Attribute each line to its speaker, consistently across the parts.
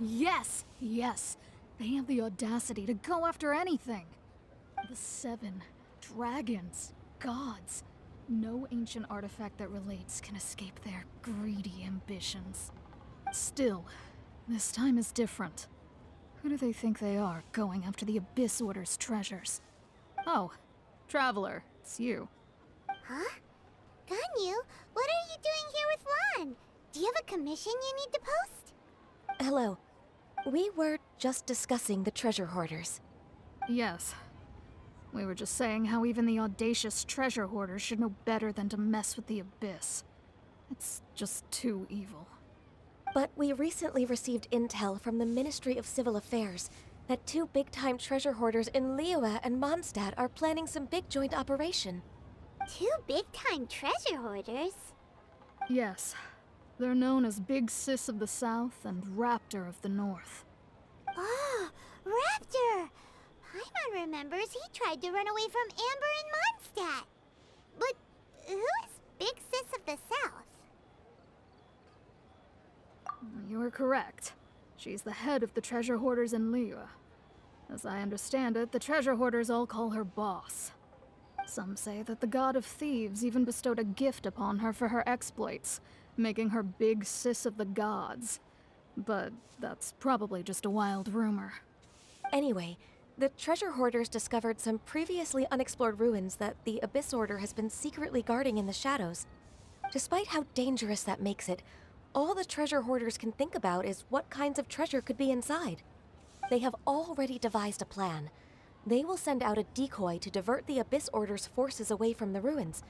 Speaker 1: Yes, yes. They have the audacity to go after anything. The 7 dragons, gods. No ancient artifact that relates can escape their greedy ambitions. Still, this time is different. Who do they think they are, going after the Abyss Order's treasures? Oh, Traveler, it's you.
Speaker 2: Huh? Ganyu, what are you doing here with Lan? Do you have a commission you need to post?
Speaker 3: Hello. We were just discussing the treasure hoarders.
Speaker 1: Yes. We were just saying how even the audacious treasure hoarders should know better than to mess with the Abyss. It's just too evil.
Speaker 3: But we recently received intel from the Ministry of Civil Affairs that 2 big-time treasure hoarders in Liyue and Mondstadt are planning some big joint operation.
Speaker 2: 2 big-time treasure hoarders?
Speaker 1: Yes. They're known as Big Sis of the South and Raptor of the North.
Speaker 2: Oh, Raptor! Paimon remembers he tried to run away from Amber in Mondstadt. But who is Big Sis of the South?
Speaker 1: You are correct. She's the head of the treasure hoarders in Liyue. As I understand it, the treasure hoarders all call her boss. Some say that the god of thieves even bestowed a gift upon her for her exploits, making her Big Sis of the gods. But that's probably just a wild rumor.
Speaker 3: Anyway, the treasure hoarders discovered some previously unexplored ruins that the Abyss Order has been secretly guarding in the shadows. Despite how dangerous that makes it, all the treasure hoarders can think about is what kinds of treasure could be inside. They have already devised a plan. They will send out a decoy to divert the Abyss Order's forces away from the ruins,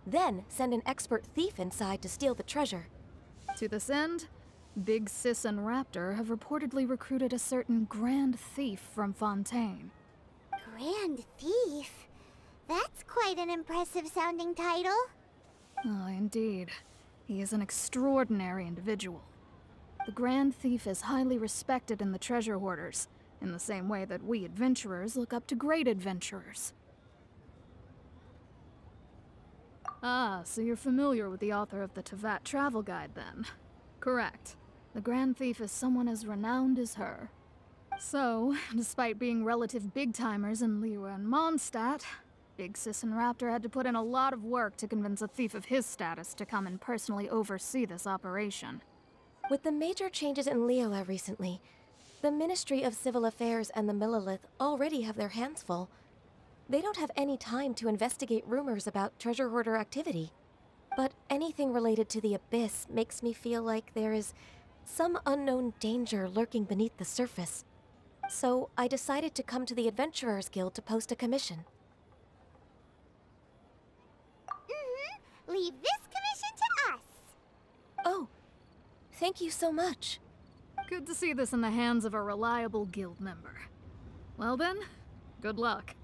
Speaker 3: then send an expert thief inside to steal the treasure.
Speaker 1: To this end, Big Sis and Raptor have reportedly recruited a certain Grand Thief from Fontaine.
Speaker 2: Grand Thief? That's quite an impressive sounding title.
Speaker 1: Oh, indeed. He is an extraordinary individual. The Grand Thief is highly respected in the treasure hoarders, in the same way that we adventurers look up to great adventurers. Ah, so you're familiar with the author of the Tevat Travel Guide, then? Correct. The Grand Thief is someone as renowned as her. So, despite being relative big-timers in Liyue and Mondstadt, Big Sis and Raptor had to put in a lot of work to convince a thief of his status to come and personally oversee this operation.
Speaker 3: With the major changes in Liyue recently, the Ministry of Civil Affairs and the Millelith already have their hands full. They don't have any time to investigate rumors about treasure hoarder activity. But anything related to the Abyss makes me feel like there is some unknown danger lurking beneath the surface. So I decided to come to the Adventurers Guild to post a commission.
Speaker 2: Leave this commission to us.
Speaker 3: Oh, thank you so much.
Speaker 1: Good to see this in the hands of a reliable guild member. Well then, good luck.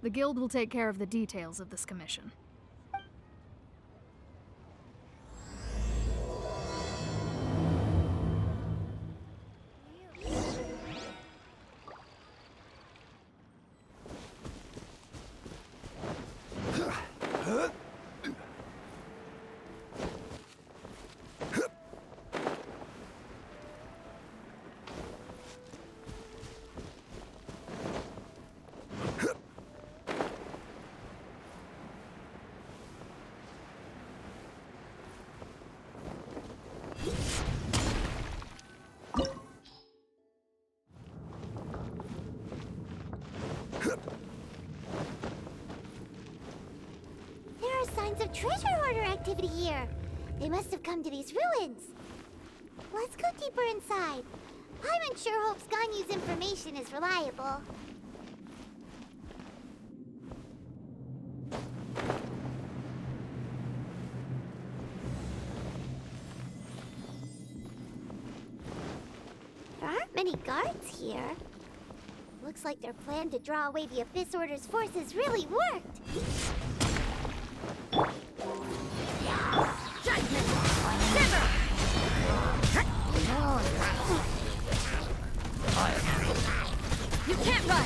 Speaker 1: The guild will take care of the details of this commission.
Speaker 2: There are signs of treasure hoarder activity here. They must have come to these ruins. Let's go deeper inside. Paimon sure hopes Ganyu's information is reliable. There aren't many guards here. Looks like their plan to draw away the Abyss Order's forces really worked.
Speaker 3: You can't run!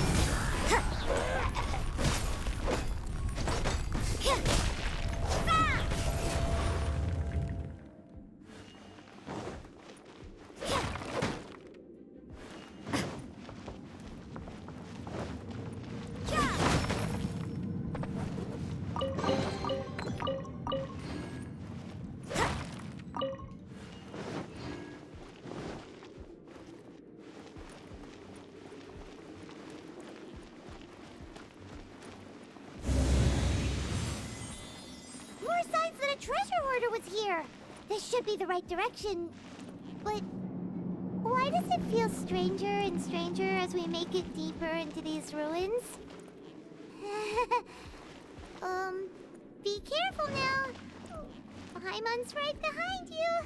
Speaker 2: treasure hoarder was here. This should be the right direction. But why does it feel stranger and stranger as we make it deeper into these ruins? Be careful now. Paimon's right behind you.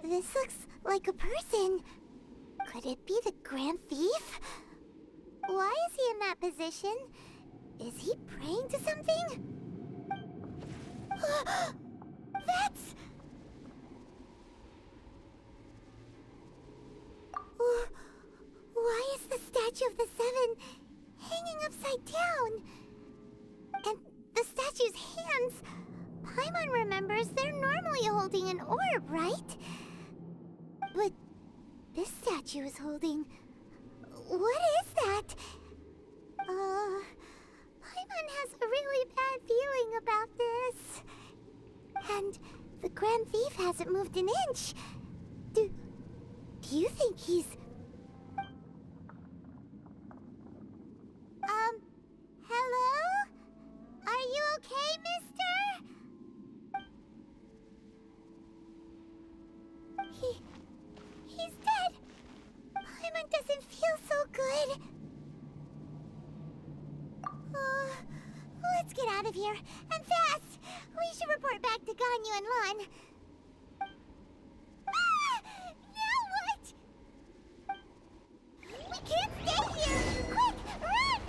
Speaker 2: This looks like a person. Could it be the Grand Thief? Why is he in that position? Is he praying to something? That's... Why is the statue of the Seven hanging upside down? And the statue's hands... Paimon remembers they're normally holding an orb, right? But this statue is holding... What is that? Paimon has a really bad feeling about this. And the Grand Thief hasn't moved an inch. Do you think he's... Hello? Are you okay, mister? He's dead. Paimon doesn't feel so good. Let's get out of here, and fast! We should report back to Ganyu and Lon. Now what? We can't stay here! Quick, run!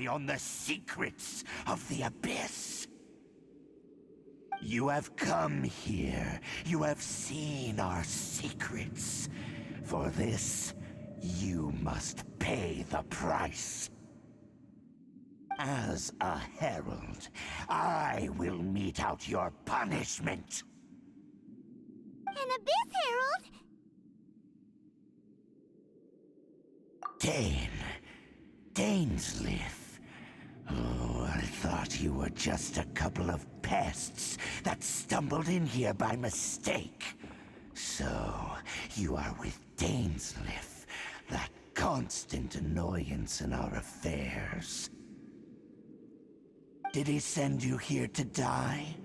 Speaker 4: On the secrets of the Abyss. You have come here. You have seen our secrets. For this, you must pay the price. As a herald, I will mete out your punishment.
Speaker 2: An Abyss Herald?
Speaker 4: Dainsleif. Oh, I thought you were just a couple of pests that stumbled in here by mistake. So, you are with Dainsleif, that constant annoyance in our affairs. Did he send you here to die?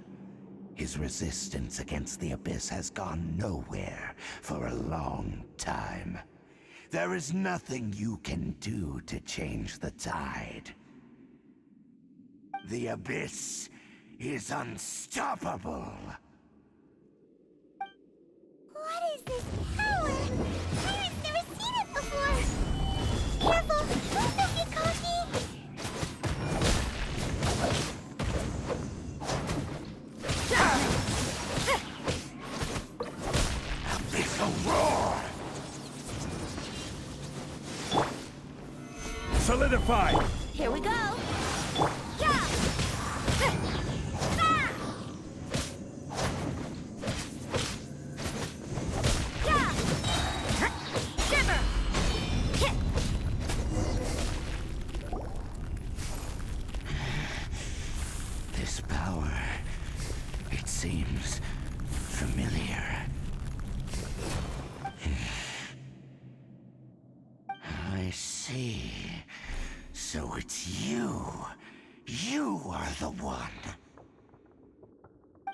Speaker 4: His resistance against the Abyss has gone nowhere for a long time. There is nothing you can do to change the tide. The Abyss is unstoppable.
Speaker 2: What is this power? Pirate's never seen it before. Careful, don't get cocky.
Speaker 4: Abyssal roar!
Speaker 5: Solidify!
Speaker 3: Here we go!
Speaker 4: This power, it seems familiar. I see. So it's you. You are the one.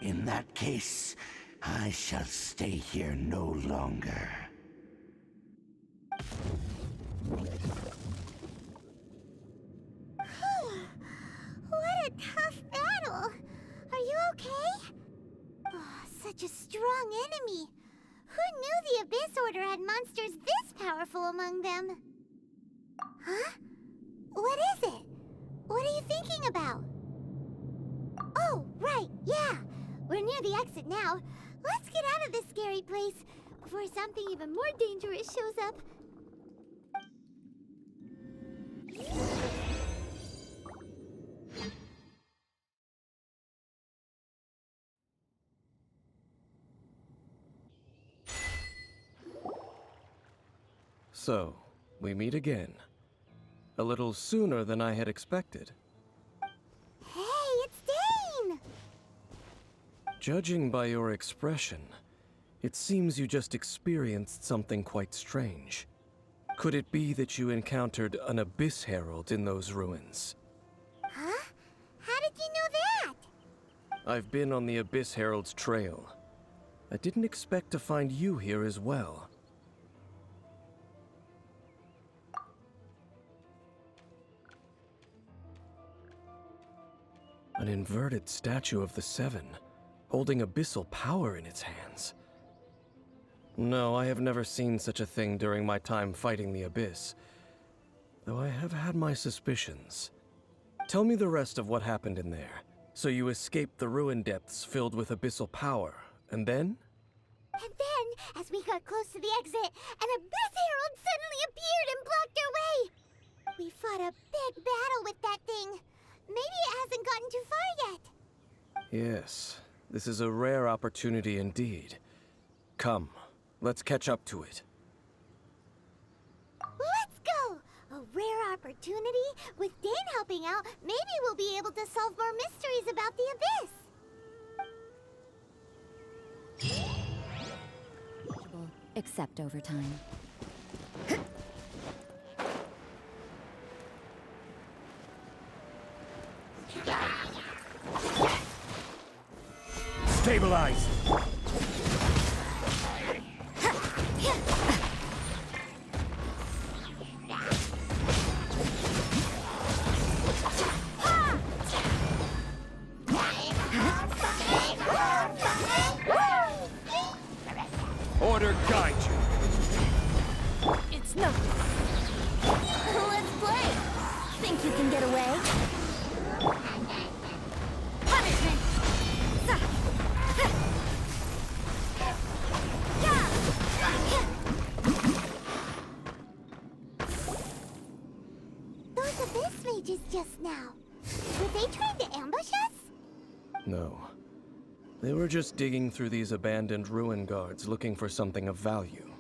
Speaker 4: In that case, I shall stay here no longer.
Speaker 2: What a tough battle. Are you okay? Oh, such a strong enemy. Who knew the Abyss Order had monsters this powerful among them? Huh? What is it? What are you thinking about? Oh, right, yeah. We're near the exit now. Let's get out of this scary place before something even more dangerous shows up.
Speaker 5: So, we meet again. A little sooner than I had expected.
Speaker 2: Hey, it's Dane!
Speaker 5: Judging by your expression, it seems you just experienced something quite strange. Could it be that you encountered an Abyss Herald in those ruins?
Speaker 2: Huh? How did you know that?
Speaker 5: I've been on the Abyss Herald's trail. I didn't expect to find you here as well. An inverted statue of the Seven, holding abyssal power in its hands. No, I have never seen such a thing during my time fighting the Abyss, though I have had my suspicions. Tell me the rest of what happened in there. So you escaped the ruin depths filled with abyssal power, and then?
Speaker 2: And then, as we got close to the exit, an Abyss Herald suddenly appeared and blocked our way! We fought a big battle with that thing. Maybe it hasn't gotten too far yet.
Speaker 5: Yes, this is a rare opportunity indeed. Come, let's catch up to it.
Speaker 2: Let's go! A rare opportunity? With Dane helping out, maybe we'll be able to solve more mysteries about the Abyss.
Speaker 6: Except overtime.
Speaker 5: Stabilize! Order guide you.
Speaker 3: It's nothing.
Speaker 6: Let's play! Think you can get away?
Speaker 3: Punishment!
Speaker 2: just now? Were they trying to ambush us?
Speaker 5: No. They were just digging through these abandoned ruin guards looking for something of value.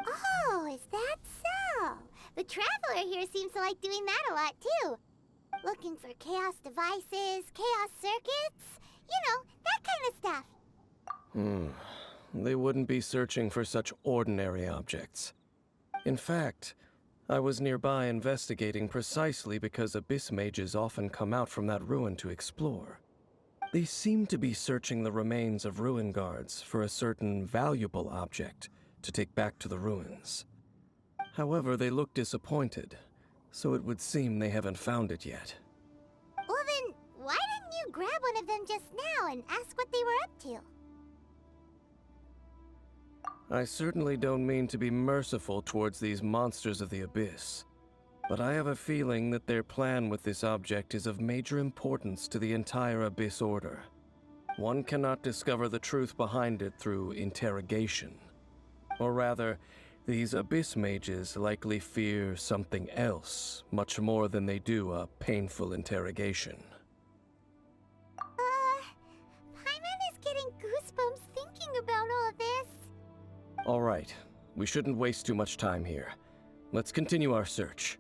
Speaker 2: Oh, is that so? The Traveler here seems to like doing that a lot, too. Looking for chaos devices, chaos circuits, you know, that kind of stuff.
Speaker 5: They wouldn't be searching for such ordinary objects. In fact, I was nearby investigating precisely because abyss mages often come out from that ruin to explore. They seem to be searching the remains of ruin guards for a certain valuable object to take back to the ruins. However, they look disappointed, so it would seem they haven't found it yet.
Speaker 2: Well then, why didn't you grab one of them just now and ask what they were up to?
Speaker 5: I certainly don't mean to be merciful towards these monsters of the abyss, but I have a feeling that their plan with this object is of major importance to the entire Abyss Order. One cannot discover the truth behind it through interrogation. Or rather, these abyss mages likely fear something else, much more than they do a painful interrogation.
Speaker 2: Paimon is getting goosebumps thinking about all this.
Speaker 5: All right, we shouldn't waste too much time here. Let's continue our search.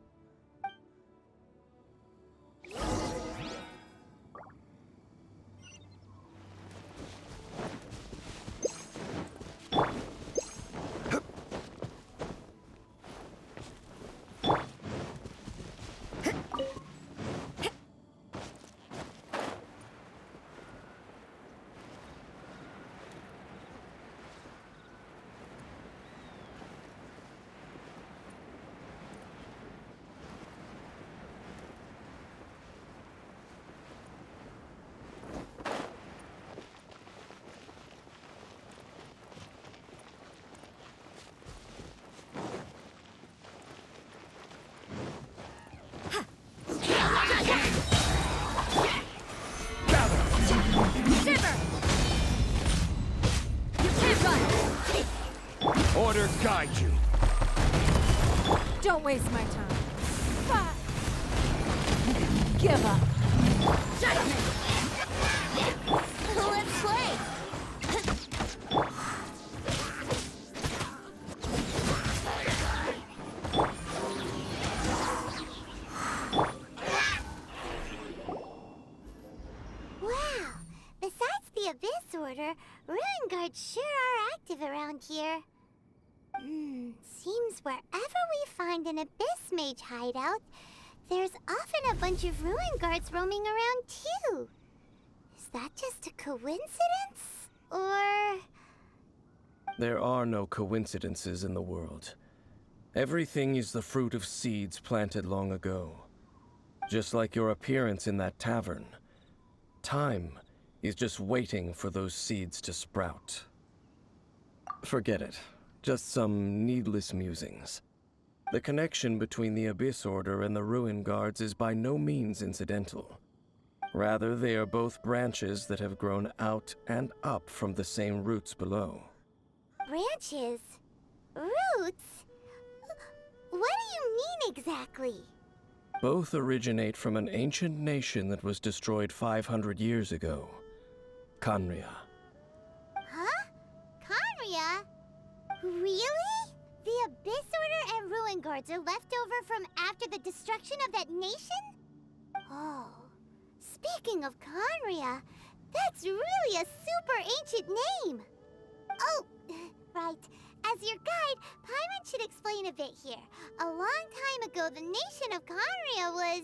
Speaker 4: Order guide you.
Speaker 6: Don't waste my time. Give up. Let's play.
Speaker 2: Wow! Besides the Abyss Order, Ruin Guards sure are active around here. Seems wherever we find an Abyss Mage hideout, there's often a bunch of Ruin Guards roaming around too. Is that just a coincidence? Or...
Speaker 5: There are no coincidences in the world. Everything is the fruit of seeds planted long ago. Just like your appearance in that tavern. Time is just waiting for those seeds to sprout. Forget it. Just some needless musings. The connection between the Abyss Order and the Ruin Guards is by no means incidental. Rather, they are both branches that have grown out and up from the same roots below.
Speaker 2: branches? Roots? What do you mean exactly?
Speaker 5: Both originate from an ancient nation that was destroyed 500 years ago. Khaenri'ah.
Speaker 2: Huh? Khaenri'ah? Really? The Abyss Order and Ruin Guards are left over from after the destruction of that nation? Oh. Speaking of Khaenri'ah, that's really a super ancient name! Oh, right. As your guide, Paimon should explain a bit here. A long time ago, the nation of Khaenri'ah was...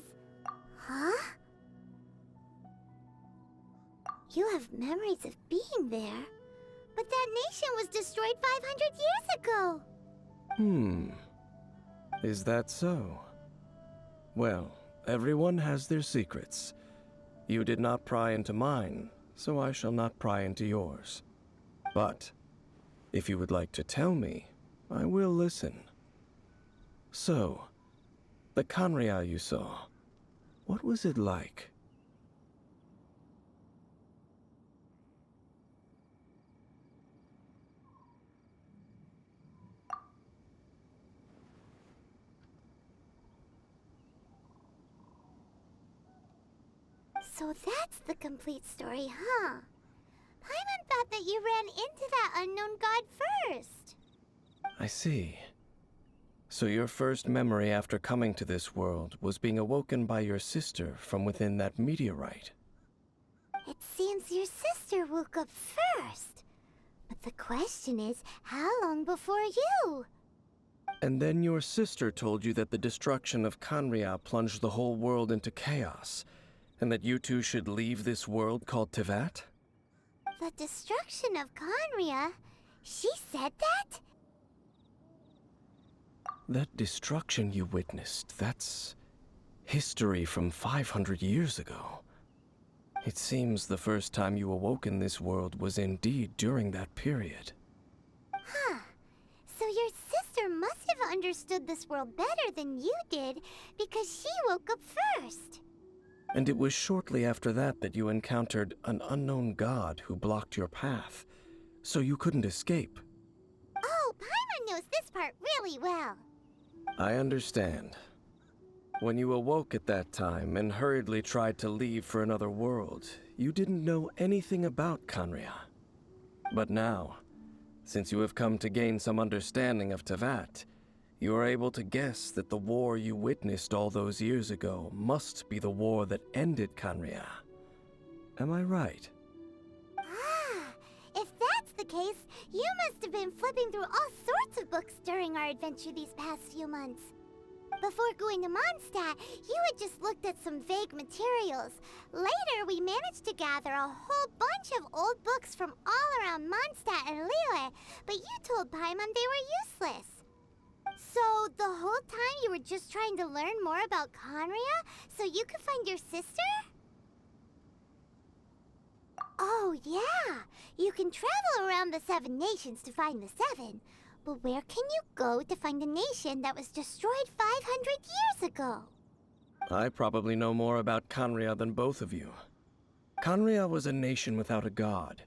Speaker 2: Huh? You have memories of being there. But that nation was destroyed 500 years ago.
Speaker 5: Is that so? Well, everyone has their secrets. You did not pry into mine, so I shall not pry into yours. But, if you would like to tell me, I will listen. So, the Khaenri'ah you saw, what was it like?
Speaker 2: So that's the complete story, huh? Paimon thought that you ran into that unknown god first.
Speaker 5: I see. So your first memory after coming to this world was being awoken by your sister from within that meteorite.
Speaker 2: It seems your sister woke up first. But the question is, how long before you?
Speaker 5: And then your sister told you that the destruction of Kanria plunged the whole world into chaos, and that you two should leave this world called Tevat?
Speaker 2: The destruction of Conria? She said that?
Speaker 5: That destruction you witnessed, that's history from 500 years ago. It seems the first time you awoke in this world was indeed during that period.
Speaker 2: Huh. So your sister must have understood this world better than you did, because she woke up first.
Speaker 5: And it was shortly after that that you encountered an unknown god who blocked your path, so you couldn't escape.
Speaker 2: Oh, Paimon knows this part really well.
Speaker 5: I understand. When you awoke at that time and hurriedly tried to leave for another world, you didn't know anything about Kanria. But now, since you have come to gain some understanding of Tevat, you are able to guess that the war you witnessed all those years ago must be the war that ended Kanria. Am I right?
Speaker 2: Ah, if that's the case, you must have been flipping through all sorts of books during our adventure these past few months. Before going to Mondstadt, you had just looked at some vague materials. Later, we managed to gather a whole bunch of old books from all around Mondstadt and Liyue, but you told Paimon they were useless. So, the whole time you were just trying to learn more about Conria so you could find your sister? Oh, yeah. You can travel around the 7 nations to find the 7. But where can you go to find a nation that was destroyed 500 years ago?
Speaker 5: I probably know more about Kanria than both of you. Kanria was a nation without a god.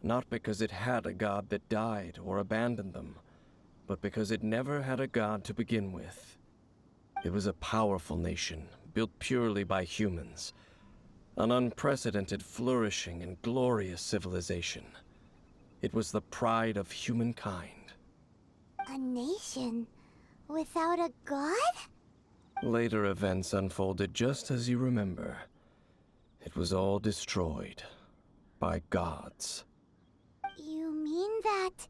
Speaker 5: Not because it had a god that died or abandoned them, but because it never had a god to begin with. It was a powerful nation, built purely by humans. An unprecedented, flourishing, and glorious civilization. It was the pride of humankind.
Speaker 2: A nation without a god?
Speaker 5: Later events unfolded just as you remember. It was all destroyed by gods.
Speaker 2: You mean that...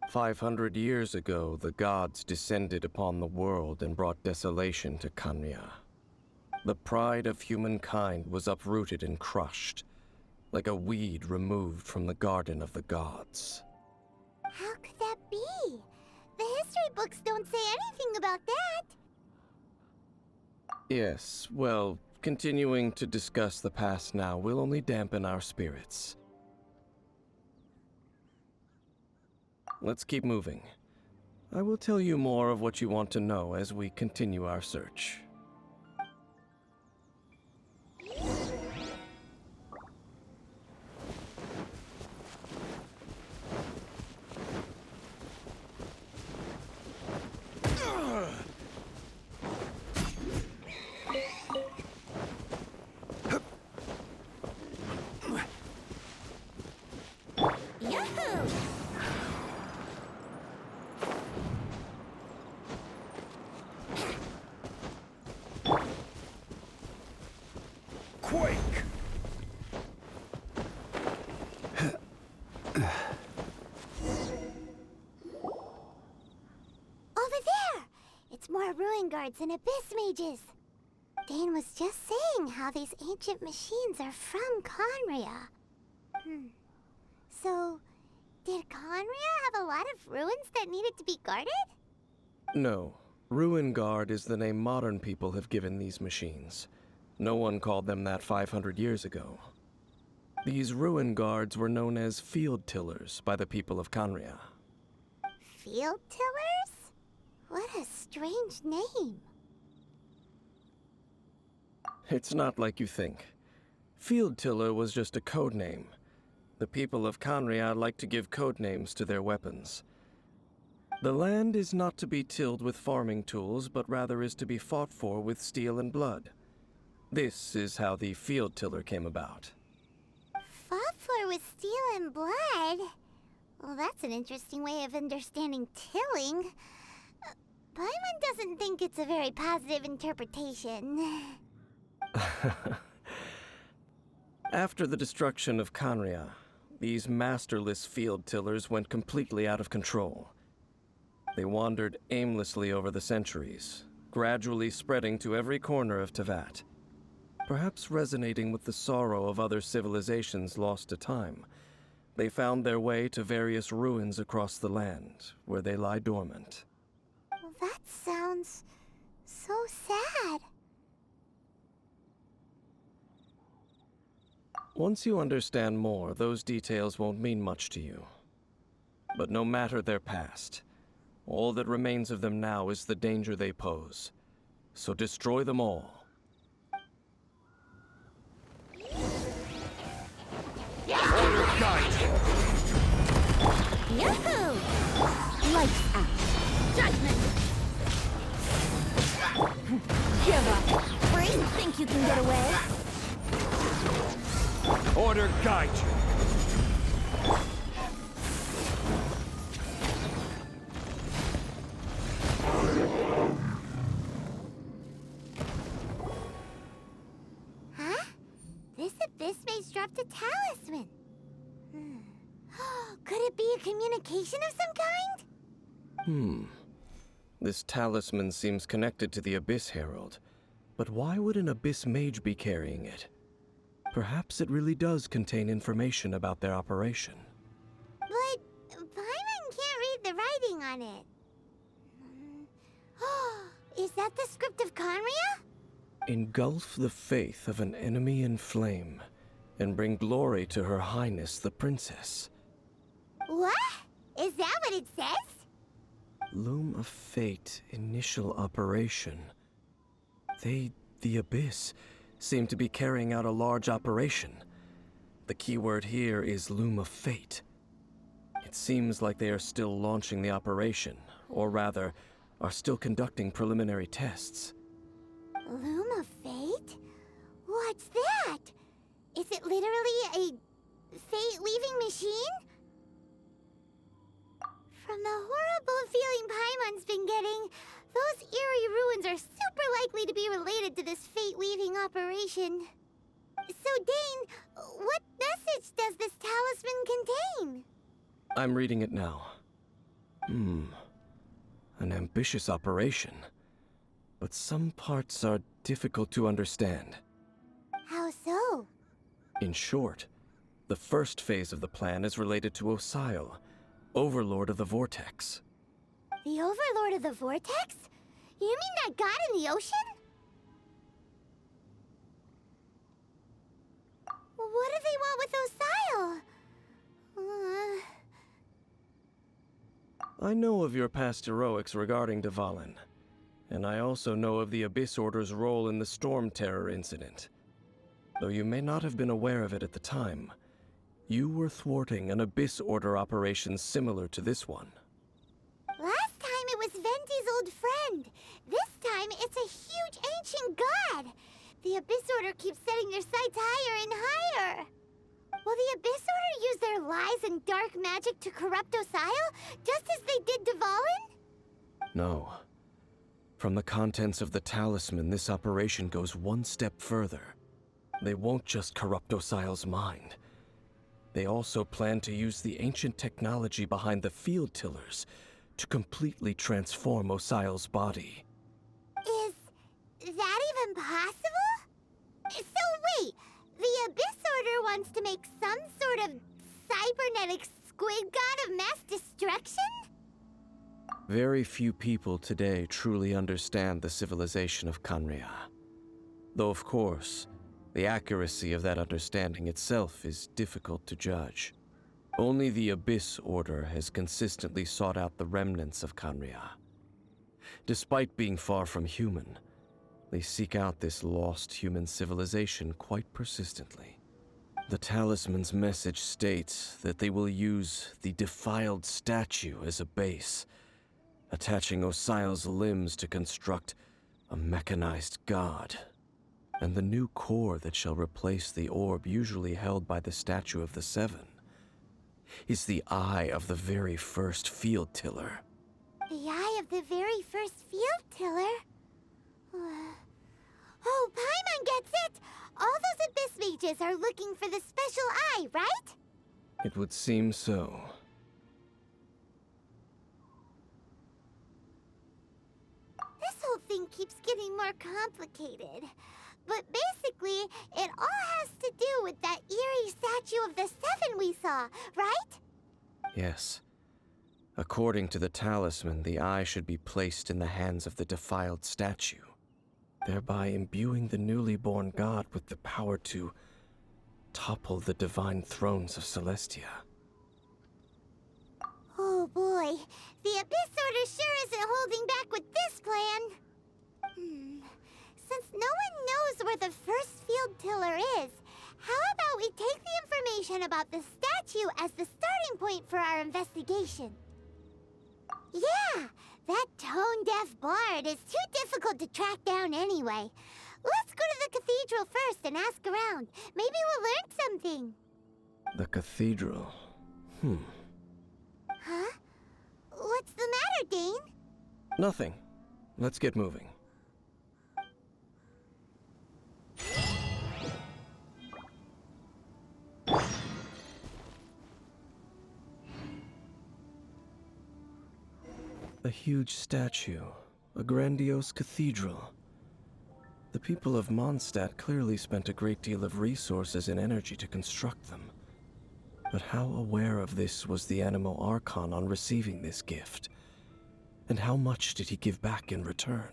Speaker 5: 500 years ago, the gods descended upon the world and brought desolation to Kanria. The pride of humankind was uprooted and crushed, like a weed removed from the garden of the gods.
Speaker 2: How could that be? The history books don't say anything about that.
Speaker 5: Yes, well, continuing to discuss the past now will only dampen our spirits. Let's keep moving. I will tell you more of what you want to know as we continue our search.
Speaker 2: Ruin guards and abyss mages. Dane was just saying how these ancient machines are from Conria. So, did Conria have a lot of ruins that needed to be guarded?
Speaker 5: No. Ruin Guard is the name modern people have given these machines. No one called them that 500 years ago. These Ruin Guards were known as Field Tillers by the people of Conria.
Speaker 2: Field Tillers? What a strange name.
Speaker 5: It's not like you think. Field Tiller was just a code name. The people of Conria like to give code names to their weapons. The land is not to be tilled with farming tools, but rather is to be fought for with steel and blood. This is how the field tiller came about.
Speaker 2: Fopler with steel and blood? Well, that's an interesting way of understanding tilling. Paimon doesn't think it's a very positive interpretation.
Speaker 5: After the destruction of Canria, these masterless field tillers went completely out of control. They wandered aimlessly over the centuries, gradually spreading to every corner of Teyvat. Perhaps resonating with the sorrow of other civilizations lost to time, they found their way to various ruins across the land, where they lie dormant.
Speaker 2: Well, that sounds so sad.
Speaker 5: Once you understand more, those details won't mean much to you. But no matter their past, all that remains of them now is the danger they pose. So destroy them all.
Speaker 4: Order guide!
Speaker 6: Yahoo! Lights out. Judgment! Give up. Free? Think you can get away?
Speaker 4: Order guide you!
Speaker 2: Huh? This abyss maze dropped a talisman. Could it be a communication of some kind?
Speaker 5: This talisman seems connected to the Abyss Herald. But why would an Abyss Mage be carrying it? Perhaps it really does contain information about their operation.
Speaker 2: But Paimon can't read the writing on it. Is that the script of Conria?
Speaker 5: Engulf the faith of an enemy in flame, and bring glory to Her Highness the Princess.
Speaker 2: What? Is that what it says?
Speaker 5: Loom of Fate, initial operation. The Abyss, seem to be carrying out a large operation. The keyword here is Loom of Fate. It seems like they are still launching the operation, or rather, are still conducting preliminary tests.
Speaker 2: Loom of Fate? What's that? Is it literally a fate-weaving machine? From the horrible feeling Paimon's been getting, those eerie ruins are super likely to be related to this fate-weaving operation. So, Dane, what message does this talisman contain?
Speaker 5: I'm reading it now. An ambitious operation. But some parts are difficult to understand.
Speaker 2: How so?
Speaker 5: In short, the first phase of the plan is related to Osile, Overlord of the Vortex.
Speaker 2: The Overlord of the Vortex? You mean that god in the ocean? What do they want with Osile?
Speaker 5: I know of your past heroics regarding Dvalin, and I also know of the Abyss Order's role in the Storm Terror incident. Though you may not have been aware of it at the time, you were thwarting an Abyss Order operation similar to this one.
Speaker 2: Last time it was Venti's old friend. This time it's a huge ancient god. The Abyss Order keeps setting their sights higher and higher. Will the Abyss Order use their lies and dark magic to corrupt Osile, just as they did Dvalin?
Speaker 5: No. From the contents of the talisman, this operation goes one step further. They won't just corrupt Osile's mind. They also plan to use the ancient technology behind the field tillers to completely transform Osile's body.
Speaker 2: Is that even possible? So wait, the Abyss Order wants to make some sort of cybernetic squid god of mass destruction?
Speaker 5: Very few people today truly understand the civilization of Canria. Though of course, the accuracy of that understanding itself is difficult to judge. Only the Abyss Order has consistently sought out the remnants of Canria. Despite being far from human, they seek out this lost human civilization quite persistently. The talisman's message states that they will use the defiled statue as a base, attaching Osile's limbs to construct a mechanized god. and the new core that shall replace the orb usually held by the statue of the Seven is the eye of the very first field tiller.
Speaker 2: The eye of the very first field tiller? Oh, Paimon gets it! All those Abyss mages are looking for the special eye, right?
Speaker 5: It would seem so.
Speaker 2: This whole thing keeps getting more complicated. But basically, it all has to do with that eerie statue of the Seven we saw, right?
Speaker 5: Yes. According to the talisman, the eye should be placed in the hands of the defiled statue, thereby imbuing the newly born god with the power to topple the divine thrones of Celestia.
Speaker 2: Oh boy, the Abyss Order sure isn't holding back with this plan. Since no one knows where the first field tiller is, how about we take the information about the statue as the starting point for our investigation? Yeah, that tone-deaf bard is too difficult to track down anyway. Let's go to the cathedral first and ask around. Maybe we'll learn something.
Speaker 5: The cathedral.
Speaker 2: Huh? What's the matter, Dane?
Speaker 5: Nothing. Let's get moving. A huge statue, a grandiose cathedral. The people of Mondstadt clearly spent a great deal of resources and energy to construct them. But how aware of this was the Animo Archon on receiving this gift? And how much did he give back in return?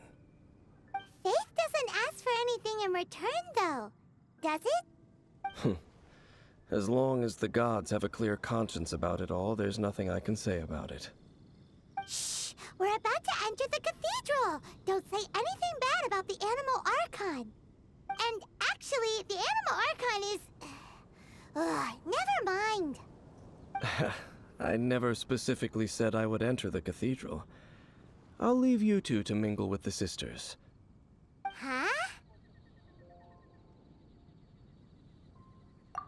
Speaker 2: Faith doesn't ask for anything in return, though. Does it?
Speaker 5: As long as the gods have a clear conscience about it all, there's nothing I can say about it.
Speaker 2: Shh! We're about to enter the cathedral! Don't say anything bad about the Animo Archon. And actually, the Animo Archon is... never mind.
Speaker 5: I never specifically said I would enter the cathedral. I'll leave you two to mingle with the sisters.
Speaker 2: Huh?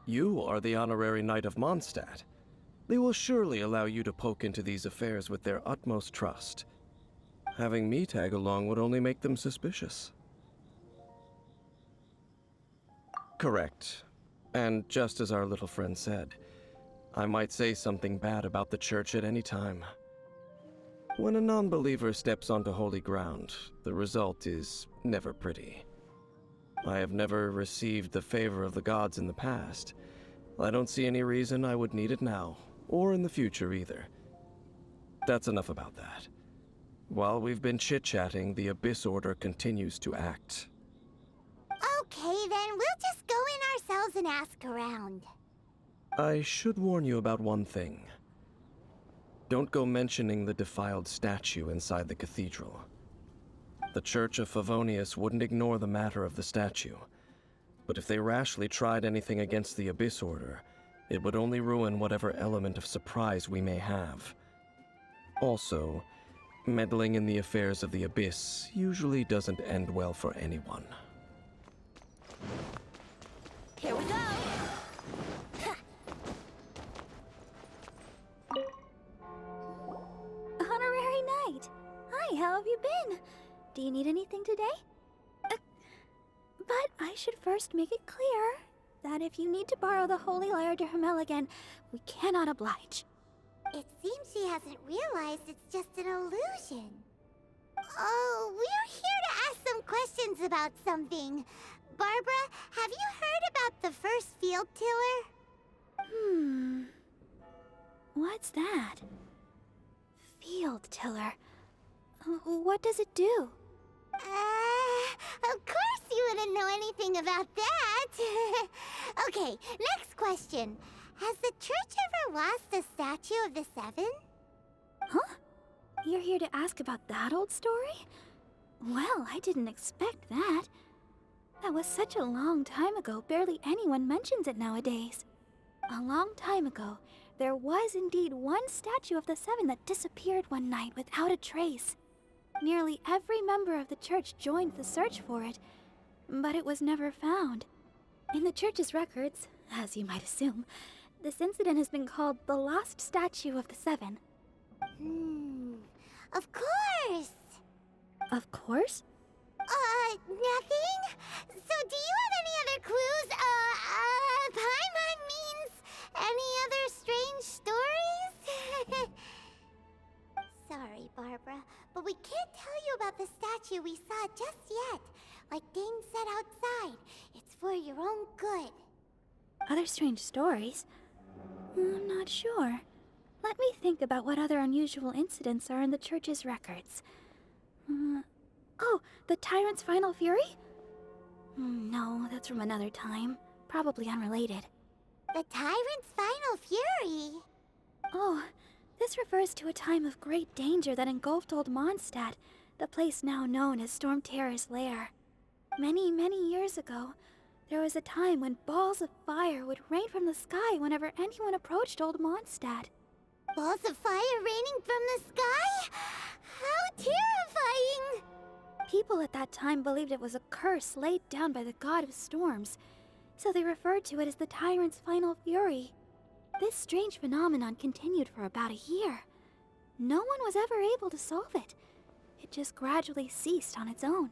Speaker 5: You are the honorary knight of Mondstadt. They will surely allow you to poke into these affairs with their utmost trust. Having me tag along would only make them suspicious. Correct. And just as our little friend said, I might say something bad about the church at any time. When a non-believer steps onto holy ground, the result is never pretty. I have never received the favor of the gods in the past. I don't see any reason I would need it now, or in the future either. That's enough about that. While we've been chit-chatting, the Abyss Order continues to act.
Speaker 2: Okay, then we'll just go in ourselves and ask around.
Speaker 5: I should warn you about one thing. Don't go mentioning the defiled statue inside the cathedral. The Church of Favonius wouldn't ignore the matter of the statue, but if they rashly tried anything against the Abyss Order, it would only ruin whatever element of surprise we may have. Also, meddling in the affairs of the Abyss usually doesn't end well for anyone.
Speaker 6: Here we go!
Speaker 7: Honorary Knight! Hi, how have you been? Do you need anything today? But I should first make it clear that if you need to borrow the Holy Lyre to Hermel again, we cannot oblige.
Speaker 2: It seems she hasn't realized it's just an illusion. Oh, we're here to ask some questions about something. Barbara, have you heard about the first field tiller?
Speaker 7: What's that? Field tiller. What does it do?
Speaker 2: Of course you wouldn't know anything about that. Okay, next question. Has the church ever lost a statue of the Seven?
Speaker 7: Huh? You're here to ask about that old story? Well, I didn't expect that. That was such a long time ago, barely anyone mentions it nowadays. A long time ago, there was indeed one statue of the Seven that disappeared one night without a trace. Nearly every member of the church joined the search for it, but it was never found. In the church's records, as you might assume, this incident has been called the Lost Statue of the Seven.
Speaker 2: Of course!
Speaker 7: Of course?
Speaker 2: Nothing? So do you have any other clues? Paimon means any other strange stories? Sorry, Barbara, but we can't tell you about the statue we saw just yet. Like Dane said outside, it's for your own good.
Speaker 7: Other strange stories? I'm not sure. Let me think about what other unusual incidents are in the church's records. Oh, the tyrant's final fury? No, that's from another time. Probably unrelated.
Speaker 2: The tyrant's final fury?
Speaker 7: Oh, this refers to a time of great danger that engulfed Old Mondstadt, the place now known as Storm Terror's lair. Many, many years ago, there was a time when balls of fire would rain from the sky whenever anyone approached Old Mondstadt.
Speaker 2: Balls of fire raining from the sky? How terrifying!
Speaker 7: People at that time believed it was a curse laid down by the god of storms, so they referred to it as the tyrant's final fury. This strange phenomenon continued for about a year. No one was ever able to solve it. It just gradually ceased on its own.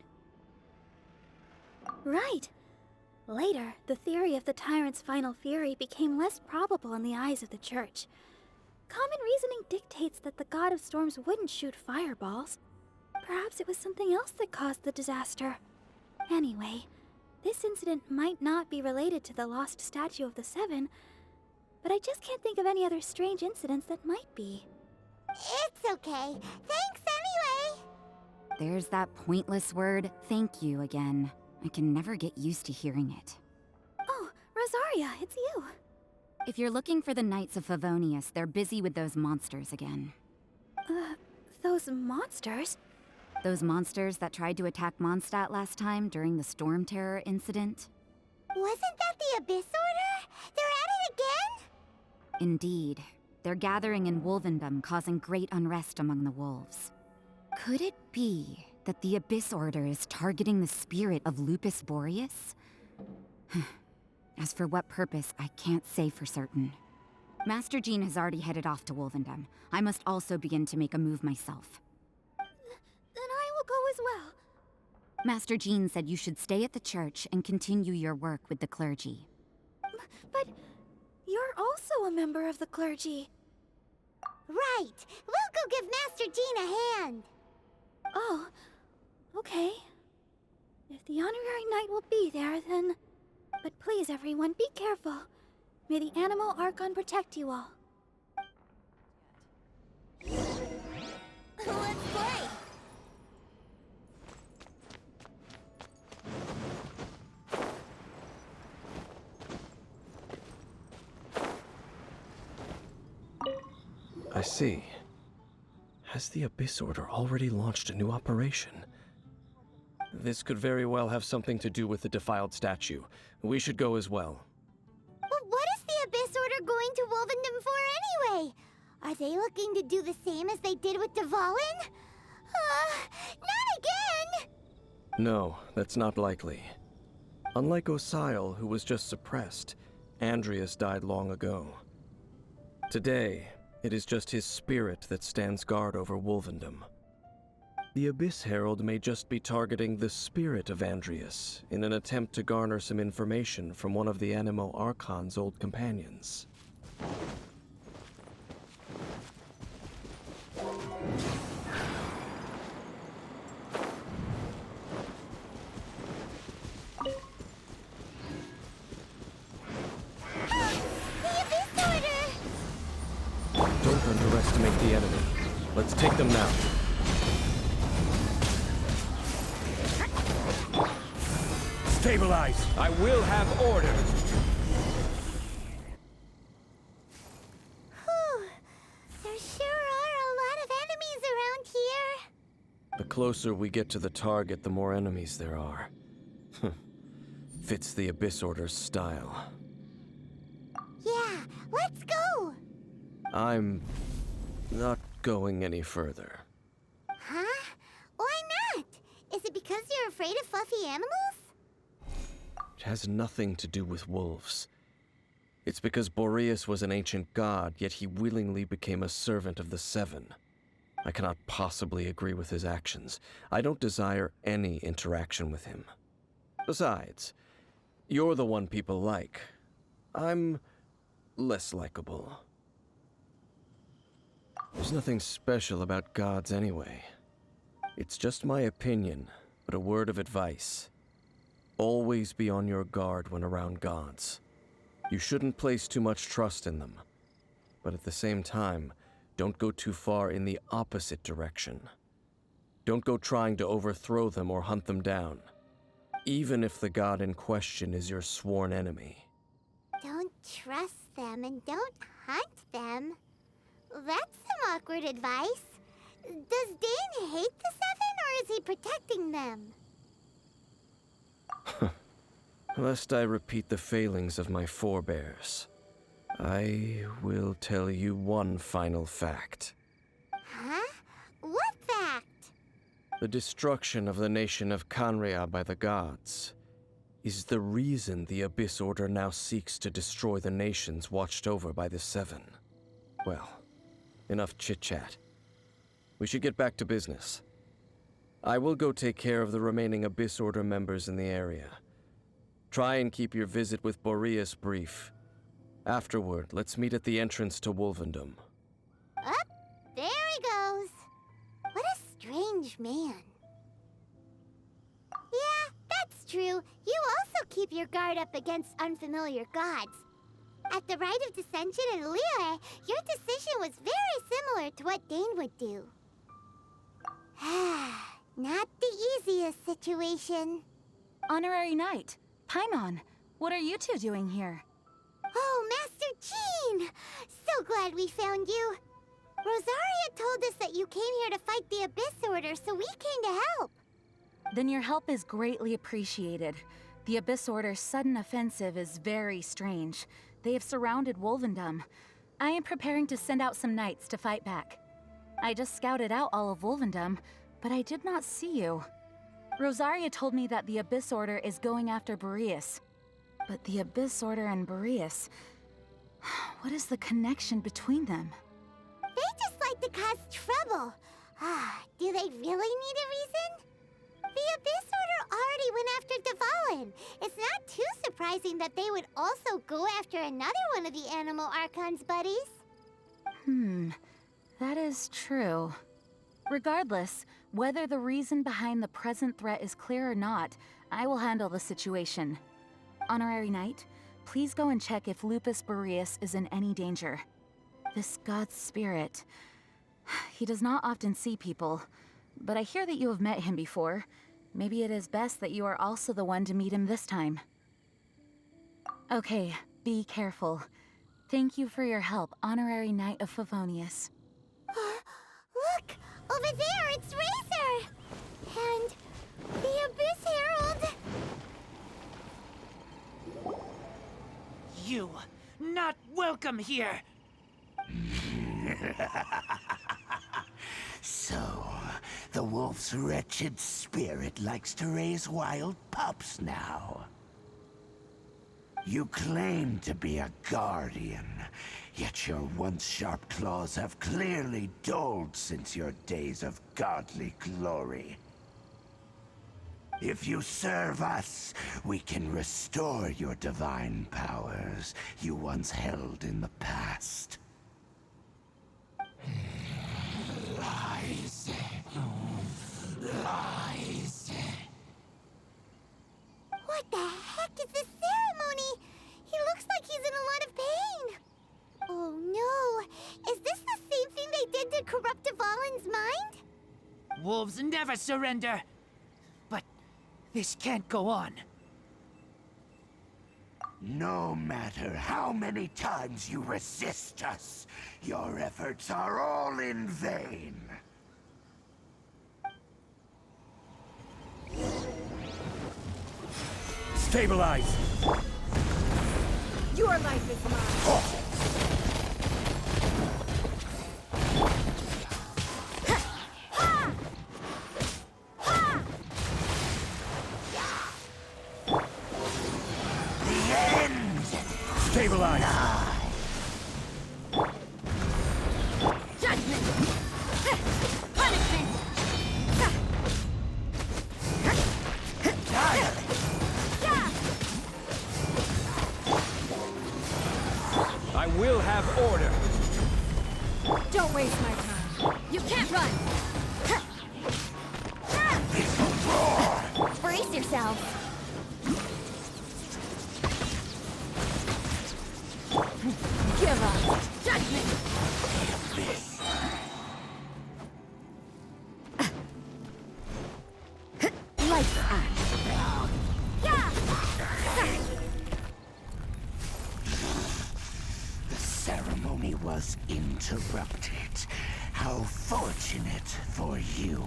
Speaker 7: Right. Later, the theory of the tyrant's final fury became less probable in the eyes of the church. Common reasoning dictates that the god of storms wouldn't shoot fireballs. Perhaps it was something else that caused the disaster. Anyway, this incident might not be related to the lost statue of the Seven, but I just can't think of any other strange incidents that might be.
Speaker 2: It's okay. Thanks anyway!
Speaker 8: There's that pointless word, thank you, again. I can never get used to hearing it.
Speaker 7: Oh, Rosaria, it's you.
Speaker 8: If you're looking for the Knights of Favonius, they're busy with those monsters again.
Speaker 7: Those monsters?
Speaker 8: Those monsters that tried to attack Mondstadt last time during the Storm Terror incident?
Speaker 2: Wasn't that the Abyss Order? They're at it again?
Speaker 8: Indeed. They're gathering in Wolvendom, causing great unrest among the wolves. Could it be that the Abyss Order is targeting the spirit of Lupus Boreas? As for what purpose, I can't say for certain. Master Jean has already headed off to Wolvendom. I must also begin to make a move myself.
Speaker 7: Then I will go as well.
Speaker 8: Master Jean said you should stay at the church and continue your work with the clergy.
Speaker 7: But you're also a member of the clergy.
Speaker 2: Right. We'll go give Master Jean a hand.
Speaker 7: Oh, okay. If the honorary knight will be there, then... But please, everyone, be careful. May the Animal Archon protect you all.
Speaker 6: Let's play!
Speaker 5: I see. Has the Abyss Order already launched a new operation? This could very well have something to do with the defiled statue. We should go as well.
Speaker 2: But what is the Abyss Order going to Wolvendom for anyway? Are they looking to do the same as they did with Dvalin? Not again!
Speaker 5: No, that's not likely. Unlike Osile, who was just suppressed, Andreas died long ago. Today, it is just his spirit that stands guard over Wolvendom. The Abyss Herald may just be targeting the spirit of Andreas in an attempt to garner some information from one of the Animo Archon's old companions.
Speaker 2: The Abyss Order!
Speaker 5: Don't underestimate the enemy. Let's take them now.
Speaker 9: Stabilize! I will have order!
Speaker 2: Whew. There sure are a lot of enemies around here.
Speaker 5: The closer we get to the target, the more enemies there are. Fits the Abyss Order's style.
Speaker 2: Yeah, let's go!
Speaker 5: I'm not going any further.
Speaker 2: Huh? Why not? Is it because you're afraid of fluffy animals?
Speaker 5: It has nothing to do with wolves. It's because Boreas was an ancient god, yet he willingly became a servant of the Seven. I cannot possibly agree with his actions. I don't desire any interaction with him. Besides, you're the one people like. I'm less likable. There's nothing special about gods anyway. It's just my opinion, but a word of advice. Always be on your guard when around gods. You shouldn't place too much trust in them. But at the same time, don't go too far in the opposite direction. Don't go trying to overthrow them or hunt them down, even if the god in question is your sworn enemy.
Speaker 2: Don't trust them and don't hunt them. That's some awkward advice. Does Dane hate the Seven, or is he protecting them?
Speaker 5: Lest I repeat the failings of my forebears, I will tell you one final fact.
Speaker 2: Huh? What fact?
Speaker 5: The destruction of the nation of Canrea by the gods is the reason the Abyss Order now seeks to destroy the nations watched over by the Seven. Well, enough chit-chat. We should get back to business. I will go take care of the remaining Abyss Order members in the area. Try and keep your visit with Boreas brief. Afterward, let's meet at the entrance to Wolvendom.
Speaker 2: Up, there he goes. What a strange man. Yeah, that's true. You also keep your guard up against unfamiliar gods. At the Rite of Dissension in Liyue, your decision was very similar to what Dane would do. Not the easiest situation.
Speaker 9: Honorary Knight, Paimon, what are you two doing here?
Speaker 2: Oh, Master Jean! So glad we found you. Rosaria told us that you came here to fight the Abyss Order, so we came to help.
Speaker 9: Then your help is greatly appreciated. The Abyss Order's sudden offensive is very strange. They have surrounded Wolvendom. I am preparing to send out some knights to fight back. I just scouted out all of Wolvendom, but I did not see you. Rosaria told me that the Abyss Order is going after Boreas. But the Abyss Order and Boreas... what is the connection between them?
Speaker 2: They just like to cause trouble. Do they really need a reason? The Abyss Order already went after Dvalin. It's not too surprising that they would also go after another one of the Animal Archon's buddies.
Speaker 9: That is true. Regardless, whether the reason behind the present threat is clear or not, I will handle the situation. Honorary Knight, please go and check if Lupus Boreas is in any danger. This god's spirit... he does not often see people, but I hear that you have met him before. Maybe it is best that you are also the one to meet him this time. Okay, be careful. Thank you for your help, Honorary Knight of Favonius.
Speaker 2: Look! Over there, it's Razor! And the Abyss Herald!
Speaker 10: You, not welcome here!
Speaker 4: So, the wolf's wretched spirit likes to raise wild pups now. You claim to be a guardian, yet your once sharp claws have clearly dulled since your days of godly glory. If you serve us, we can restore your divine powers you once held in the past. Lies. Lies.
Speaker 2: What the heck is this ceremony? He looks like he's in a lot of pain. Oh no! Is this the same thing they did to corrupt Dvalin's mind?
Speaker 10: Wolves never surrender! But this can't go on.
Speaker 4: No matter how many times you resist us, your efforts are all in vain.
Speaker 5: Stabilize!
Speaker 6: Your life is mine.
Speaker 1: Don't waste my time. You can't run!
Speaker 6: Brace yourself.
Speaker 1: Give up! Judgment!
Speaker 8: Lights out.
Speaker 4: The ceremony was interrupted. How fortunate for you.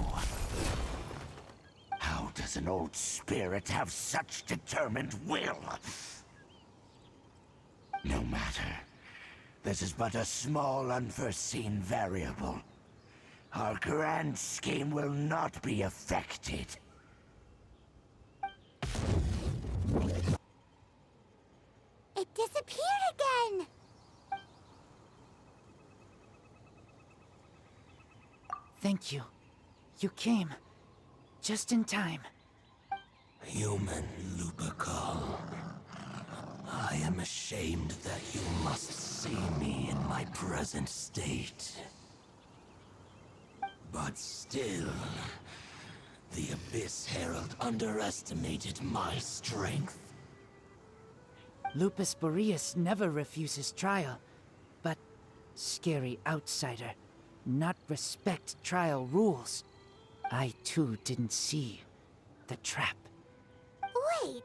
Speaker 4: How does an old spirit have such determined will? No matter. This is but a small unforeseen variable. Our grand scheme will not be affected.
Speaker 2: It disappeared again!
Speaker 10: Thank you. You came. Just in time.
Speaker 11: Human Lupercal. I am ashamed that you must see me in my present state. But still, the Abyss Herald underestimated my strength.
Speaker 10: Lupus Boreas never refuses trial, but scary outsider, not respect trial rules. I too didn't see the trap.
Speaker 2: Wait,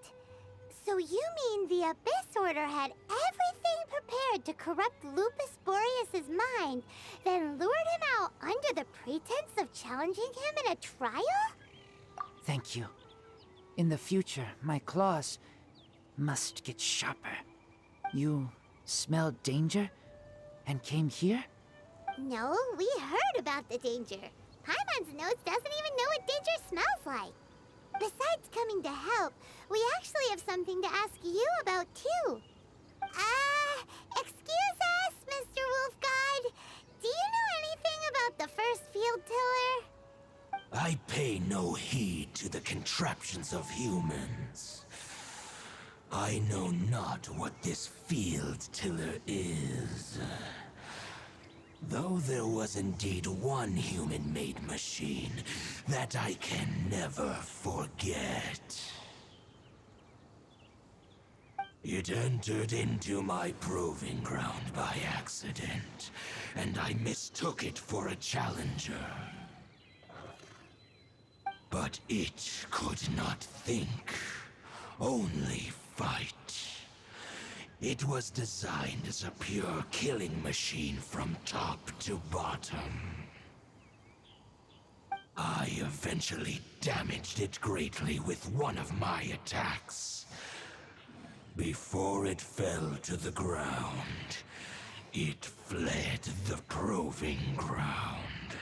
Speaker 2: so you mean the Abyss Order had everything prepared to corrupt Lupus Boreas' mind, then lured him out under the pretense of challenging him in a trial?
Speaker 10: Thank you. In the future, my claws must get sharper. You smelled danger and came here?
Speaker 2: No, we heard about the danger. Paimon's notes doesn't even know what danger smells like. Besides coming to help, we actually have something to ask you about too. Excuse us, Mr. Wolf God. Do you know anything about the first field tiller?
Speaker 11: I pay no heed to the contraptions of humans. I know not what this field tiller is. Though there was indeed one human-made machine that I can never forget. It entered into my proving ground by accident, and I mistook it for a challenger. But it could not think, only fight. It was designed as a pure killing machine from top to bottom. I eventually damaged it greatly with one of my attacks. Before it fell to the ground, it fled the proving ground.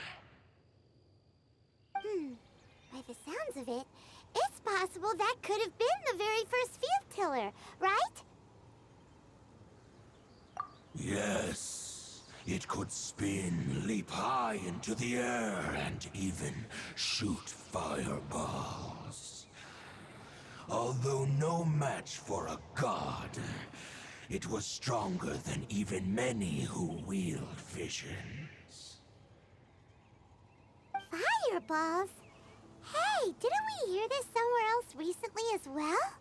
Speaker 2: By the sounds of it, it's possible that could have been the very first field tiller, right?
Speaker 11: Yes, it could spin, leap high into the air, and even shoot fireballs. Although no match for a god, it was stronger than even many who wield visions.
Speaker 2: Fireballs? Hey, didn't we hear this somewhere else recently as well?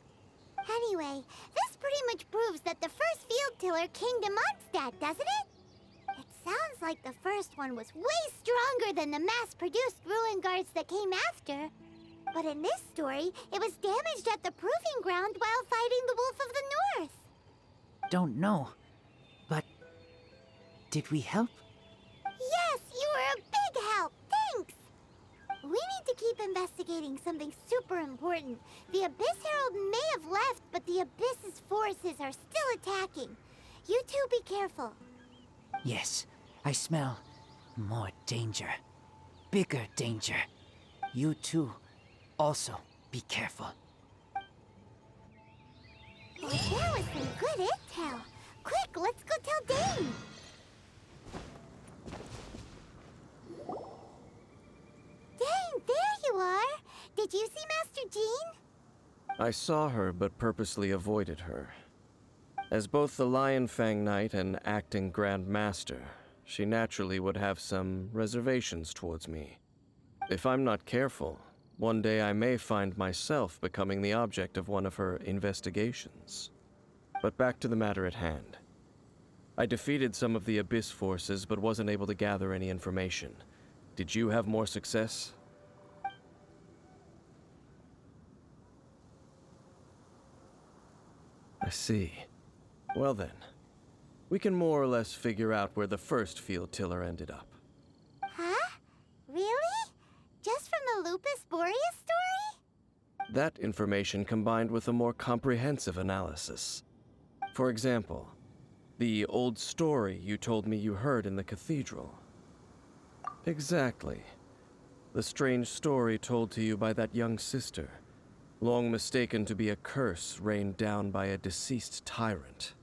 Speaker 2: Anyway, this pretty much proves that the first field tiller came to Mondstadt, doesn't it? It sounds like the first one was way stronger than the mass-produced ruin guards that came after. But in this story, it was damaged at the proving ground while fighting the Wolf of the North.
Speaker 10: Don't know, but did we help?
Speaker 2: Yes, you were a big help. Thanks. We need to keep investigating something super important. The Abyss Herald may have left, but the Abyss's forces are still attacking. You two be careful.
Speaker 10: Yes, I smell more danger. Bigger danger. You two also be careful.
Speaker 2: Well, that was some good intel. Quick, let's go tell Dane. Dane, there you are. Did you see Master Jean?
Speaker 5: I saw her, but purposely avoided her. As both the Lion Fang Knight and acting Grand Master, she naturally would have some reservations towards me. If I'm not careful, one day I may find myself becoming the object of one of her investigations. But back to the matter at hand. I defeated some of the Abyss forces, but wasn't able to gather any information. Did you have more success? I see. Well then, we can more or less figure out where the first field tiller ended up.
Speaker 2: Huh? Really? Just from the Lupus Boreas story?
Speaker 5: That information combined with a more comprehensive analysis. For example, the old story you told me you heard in the cathedral. Exactly. The strange story told to you by that young sister, long mistaken to be a curse rained down by a deceased tyrant.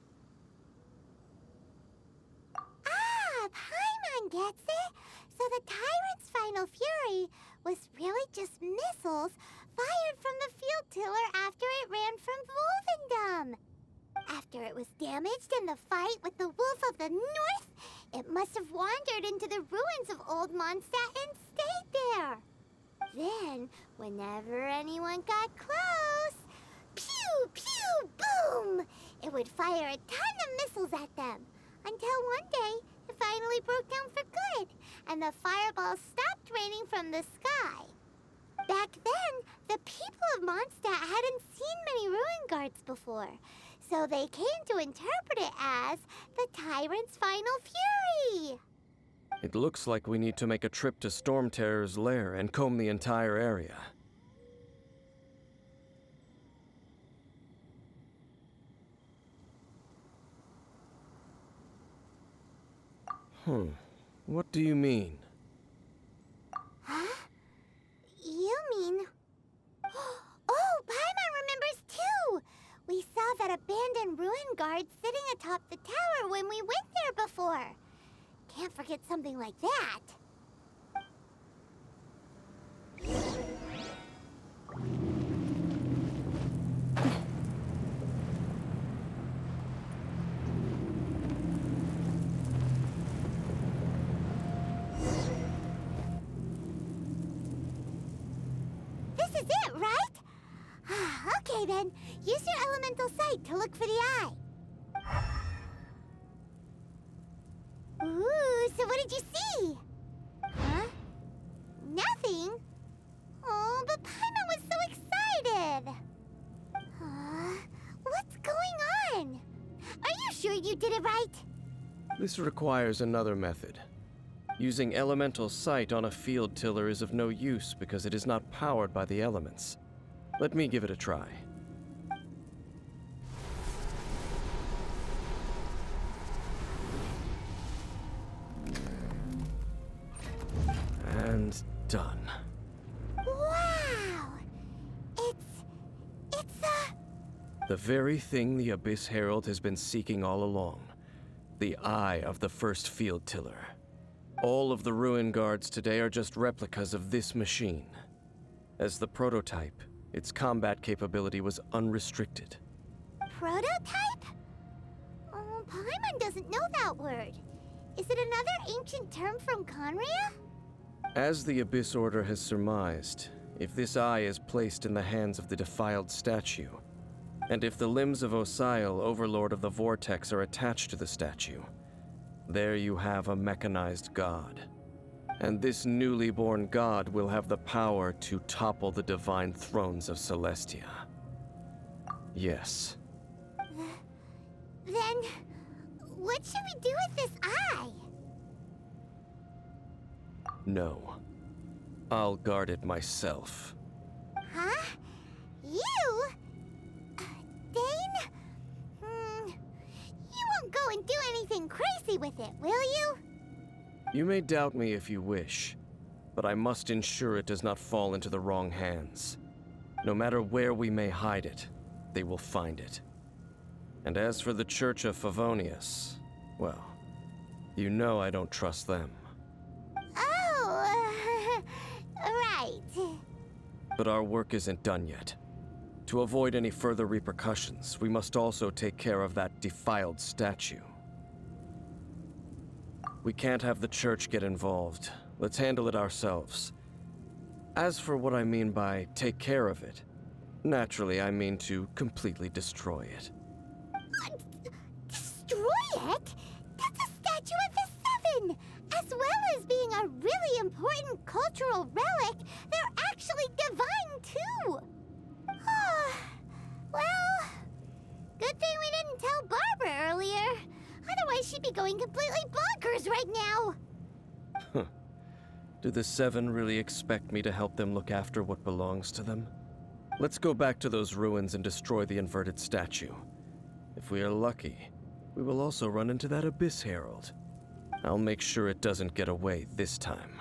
Speaker 2: Ah, Paimon gets it! So the tyrant's final fury was really just missiles fired from the field tiller after it ran from Wolvendom. After it was damaged in the fight with the Wolf of the North, it must have wandered into the ruins of Old Mondstadt and stayed there. Then, whenever anyone got close, pew, pew, boom! It would fire a ton of missiles at them, until one day it finally broke down for good, and the fireballs stopped raining from the sky. Back then, the people of Mondstadt hadn't seen many ruin guards before, so they came to interpret it as the tyrant's final fury.
Speaker 5: It looks like we need to make a trip to Storm Terror's lair and comb the entire area. What do you mean?
Speaker 2: Huh? You mean... Oh, Paimon remembers too! We saw that abandoned ruin guard sitting atop the tower when we went there before. Can't forget something like that. This is it, right? Okay then, use your elemental sight to look for the eye. Ooh, so what did you see? Huh? Nothing? Oh, but Paimon was so excited. What's going on? Are you sure you did it right?
Speaker 5: This requires another method. Using elemental sight on a field tiller is of no use because it is not powered by the elements. Let me give it a try. And done.
Speaker 2: Wow! It's
Speaker 5: the very thing the Abyss Herald has been seeking all along. The eye of the first field tiller. All of the ruin guards today are just replicas of this machine. As the prototype, its combat capability was unrestricted.
Speaker 2: Prototype? Oh, Paimon doesn't know that word. Is it another ancient term from Conria?
Speaker 5: As the Abyss Order has surmised, if this eye is placed in the hands of the defiled statue, and if the limbs of Osiel, Overlord of the Vortex, are attached to the statue, there you have a mechanized god. And this newly born god will have the power to topple the divine thrones of Celestia. Yes.
Speaker 2: Then, what should we do with this eye?
Speaker 5: No. I'll guard it myself.
Speaker 2: Huh? You? Dane? You won't go and do anything crazy with it, will you?
Speaker 5: You may doubt me if you wish, but I must ensure it does not fall into the wrong hands. No matter where we may hide it, they will find it. And as for the Church of Favonius, well, you know I don't trust them.
Speaker 2: Oh, right.
Speaker 5: But our work isn't done yet. To avoid any further repercussions, we must also take care of that defiled statue. We can't have the church get involved. Let's handle it ourselves. As for what I mean by take care of it, naturally I mean to completely destroy it.
Speaker 2: Destroy it? That's a statue of the Seven! As well as being a really important cultural relic, they're actually divine too! Well, good thing we didn't tell Barbara earlier. Otherwise she'd be going completely bonkers right now!
Speaker 5: Huh. Do the Seven really expect me to help them look after what belongs to them? Let's go back to those ruins and destroy the inverted statue. If we are lucky, we will also run into that Abyss Herald. I'll make sure it doesn't get away this time.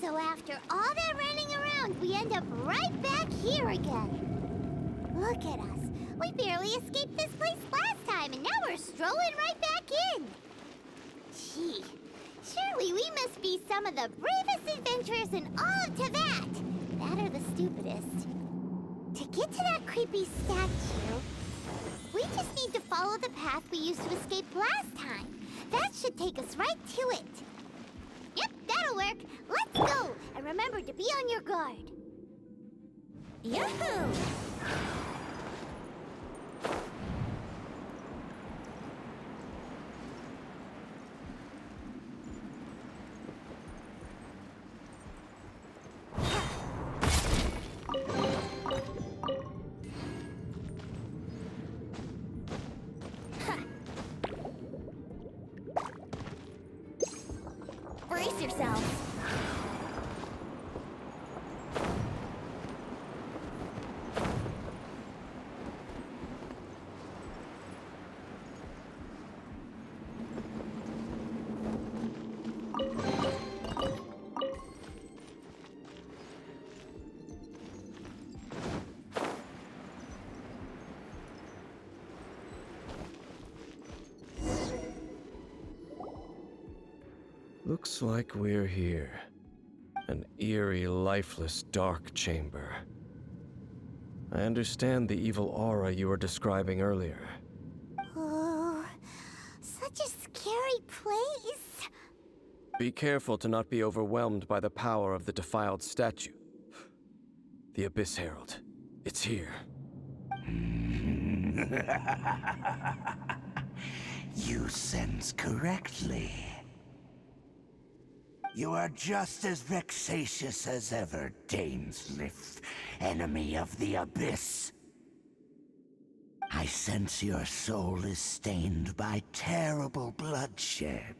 Speaker 2: So after all that running around, we end up right back here again. Look at us. We barely escaped this place last time, and now we're strolling right back in. Gee, surely we must be some of the bravest adventurers in all of Teyvat. That or the stupidest. To get to that creepy statue, we just need to follow the path we used to escape last time. That should take us right to it. Yep, that'll work. Let's go! And remember to be on your guard. Yahoo!
Speaker 6: Brace yourselves.
Speaker 5: Looks like we're here. An eerie, lifeless, dark chamber. I understand the evil aura you were describing earlier.
Speaker 2: Oh, such a scary place.
Speaker 5: Be careful to not be overwhelmed by the power of the defiled statue. The Abyss Herald. It's here.
Speaker 4: You sense correctly. You are just as vexatious as ever, Daneslif, enemy of the Abyss. I sense your soul is stained by terrible bloodshed,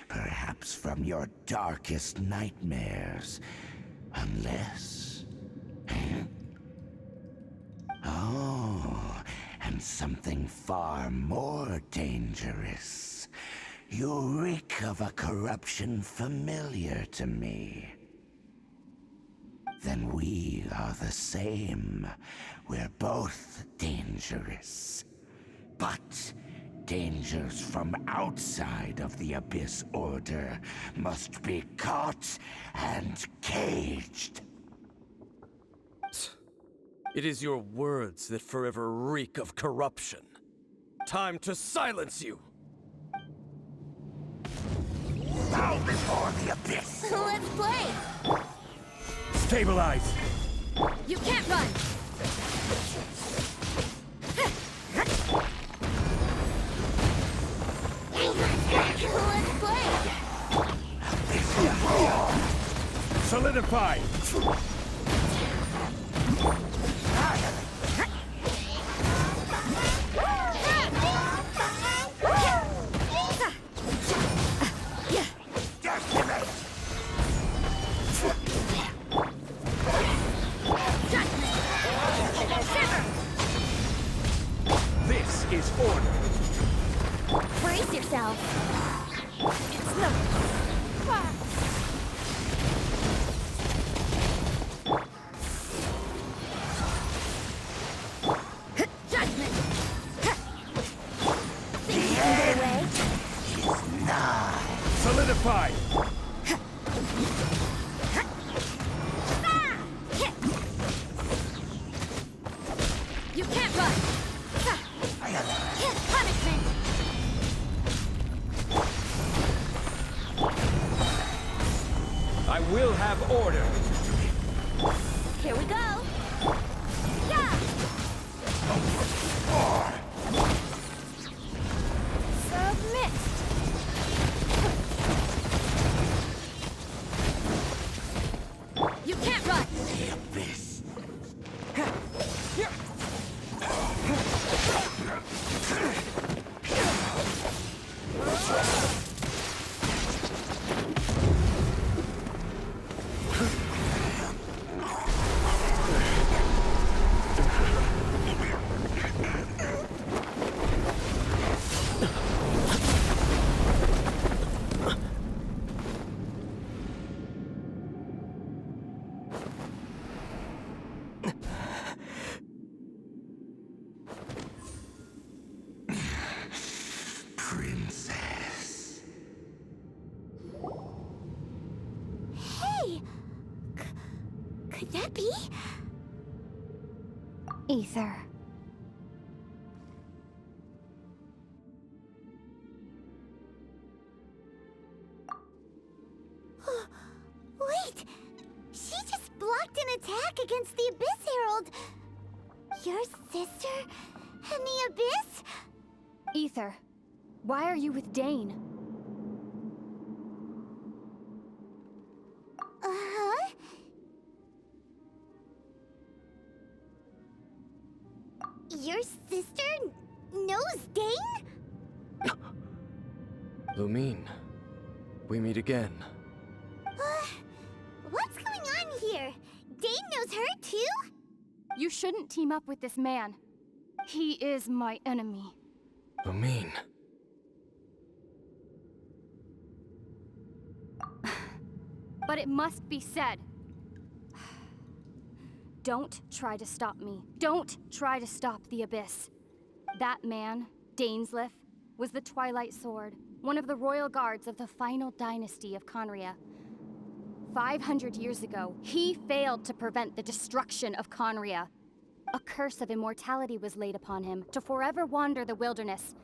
Speaker 4: perhaps from your darkest nightmares, unless... Oh, and something far more dangerous. You reek of a corruption familiar to me. Then we are the same. We're both dangerous. But dangers from outside of the Abyss Order must be caught and caged.
Speaker 5: It is your words that forever reek of corruption. Time to silence you!
Speaker 4: Bow before the Abyss!
Speaker 6: Let's play!
Speaker 5: Stabilize!
Speaker 6: You can't run! Let's play!
Speaker 5: Solidify!
Speaker 6: You can't run! Punishment!
Speaker 12: I will have order.
Speaker 6: Here we go! Yeah! Submit! You can't run!
Speaker 4: The abyss. Princess.
Speaker 2: Hey! Could that be?
Speaker 3: Ether.
Speaker 2: Wait! She just blocked an attack against the Abyss Herald! Your sister and the Abyss?
Speaker 3: Ether, why are you with Dane?
Speaker 2: Uh-huh. Your sister knows Dane?
Speaker 5: Lumine, we meet again.
Speaker 2: What's going on here? Dane knows her too?
Speaker 3: You shouldn't team up with this man. He is my enemy.
Speaker 5: Lumine.
Speaker 3: But it must be said. Don't try to stop me. Don't try to stop the Abyss. That man, Dainsleif, was the Twilight Sword, one of the royal guards of the final dynasty of Conria. 500 years ago, he failed to prevent the destruction of Conria. A curse of immortality was laid upon him to forever wander the wilderness,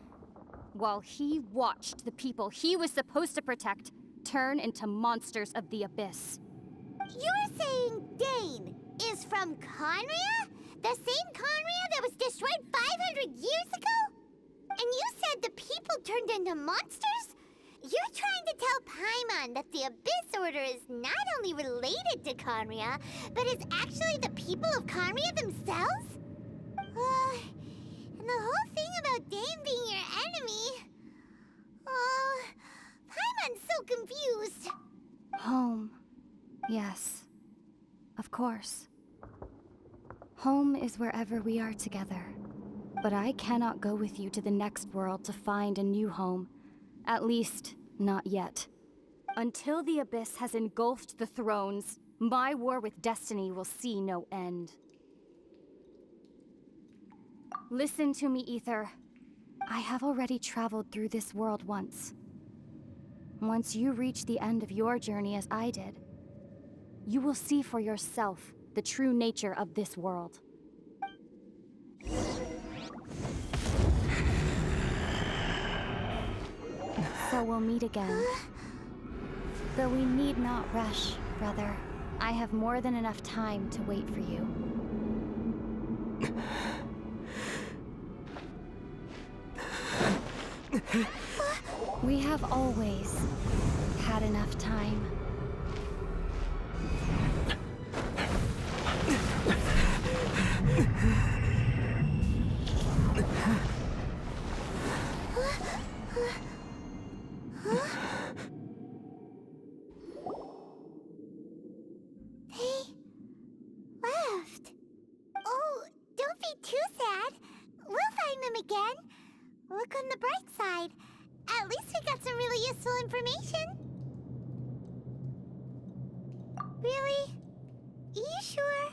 Speaker 3: while he watched the people he was supposed to protect turn into monsters of the Abyss.
Speaker 2: You're saying Dane is from Conria? The same Conria that was destroyed 500 years ago? And you said the people turned into monsters? You're trying to tell Paimon that the Abyss Order is not only related to Conria, but is actually the people of Conria themselves? And the whole thing about Dane being your enemy... Paimon's so confused.
Speaker 3: Home. Yes. Of course. Home is wherever we are together. But I cannot go with you to the next world to find a new home. At least, not yet. Until the Abyss has engulfed the thrones, my war with destiny will see no end. Listen to me, Ether. I have already traveled through this world once. Once you reach the end of your journey as I did, you will see for yourself the true nature of this world. So we'll meet again. Though we need not rush, brother. I have more than enough time to wait for you. We have always had enough time.
Speaker 2: They left. Oh, don't be too sad. We'll find them again. Look on the bright side. At least we got some really useful information. Really? You sure?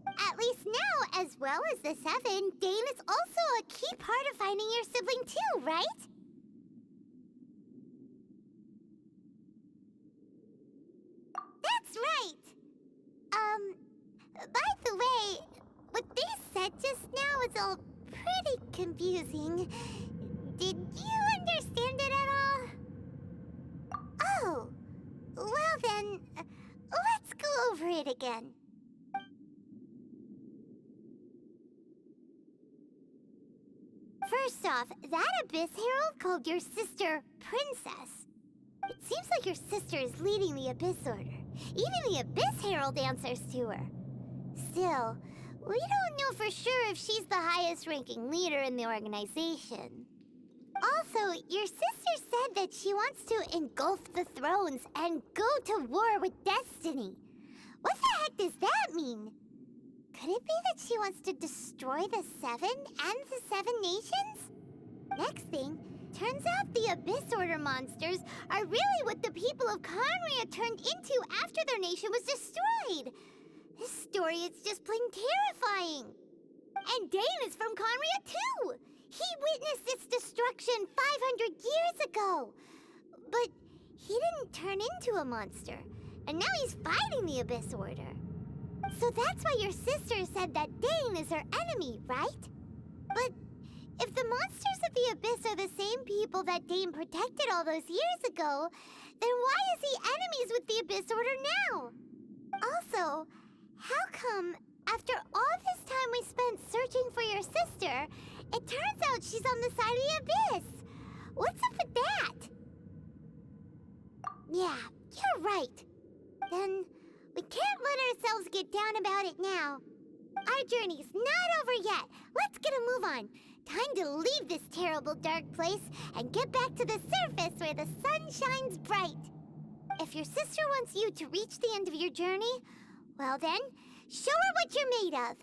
Speaker 2: At least now, as well as the Seven, Dane is also a key part of finding your sibling too, right? By the way, what they said just now was all pretty confusing. Did you understand it at all? Oh, well then, let's go over it again. First off, that Abyss Herald called your sister Princess. It seems like your sister is leading the Abyss Order. Even the Abyss Herald answers to her. Still, we don't know for sure if she's the highest-ranking leader in the organization. Also, your sister said that she wants to engulf the thrones and go to war with Destiny. What the heck does that mean? Could it be that she wants to destroy the Seven and the Seven Nations? Next thing, turns out the Abyss Order monsters are really what the people of Conria turned into after their nation was destroyed. This story is just plain terrifying. And Dane is from Conria too! He witnessed its destruction 500 years ago! But he didn't turn into a monster, and now he's fighting the Abyss Order. So that's why your sister said that Dane is her enemy, right? But if the monsters of the Abyss are the same people that Dane protected all those years ago, then why is he enemies with the Abyss Order now? Also, how come, after all this time we spent searching for your sister, it turns out she's on the side of the Abyss? What's up with that? Yeah, you're right. Then we can't let ourselves get down about it now. Our journey's not over yet. Let's get a move on. Time to leave this terrible dark place and get back to the surface where the sun shines bright. If your sister wants you to reach the end of your journey, well then, show her what you're made of.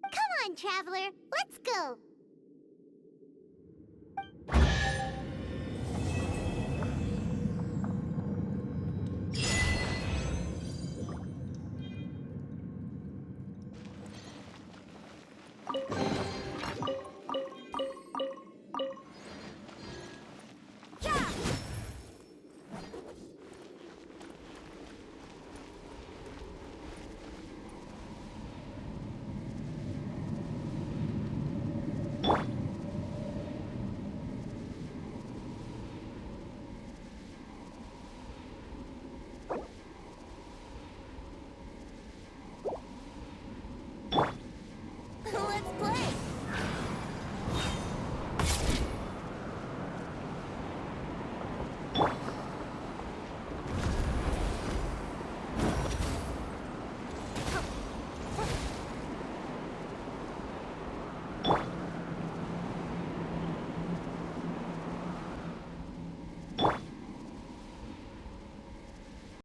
Speaker 2: Come on, traveler, let's go.